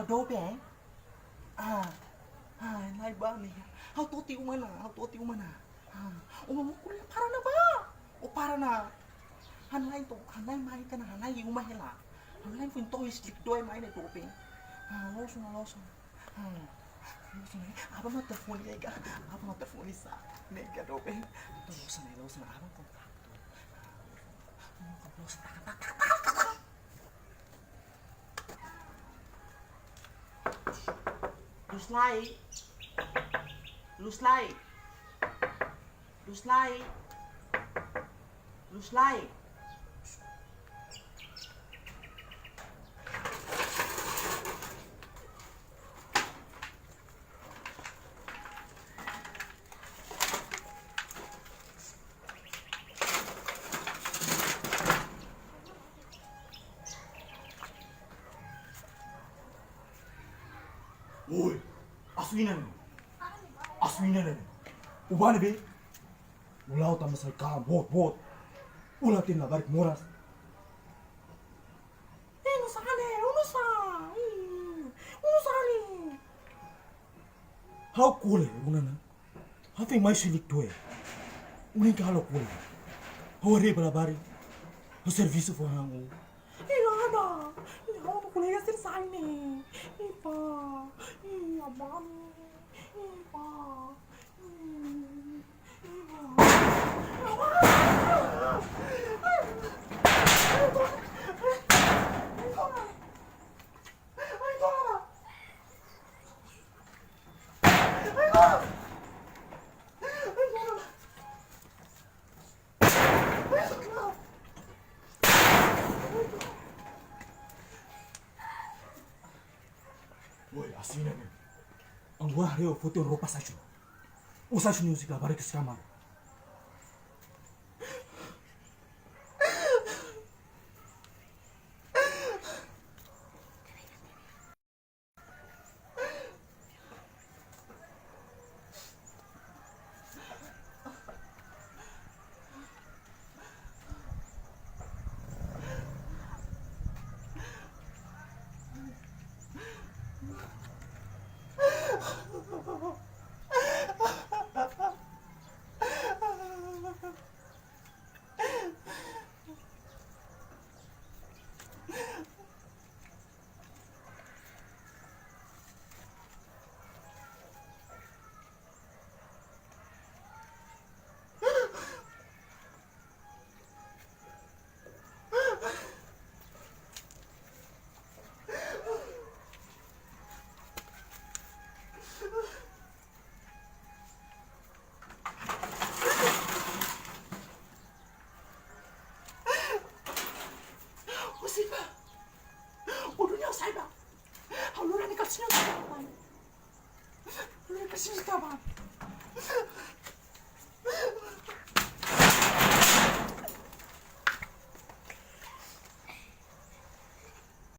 dobeng. Nay ba ni? How tuti umana, how tuti umana. Umamukul para na ba? O para na. Hanlay to, hanlay mai ka na, hanlay umahela. Hanlay pun to is lik doy mai na dobeng. Loso na loso. Loso na. Apa mo telepon ka? Apa mo telepon sa? Nega dobeng. Loso na. Apa kontak to? Loso tak. Luslay. Oi, aswina. Ubane be. Ulau ta masai kalam bot. Ulah tin na barik moras. Uno sane. How cool unana? How think my silik to Unin ka halo cool. How re bala bari. How serviço for hango. Ilada. Ilada kulega sir sane. Ipa. Mami. Ipa. Oi, aswina me. Ang wahre foto roupa sacho. O sacho music la bari kesama. Udah nyasai bang. Lu kasih kapan?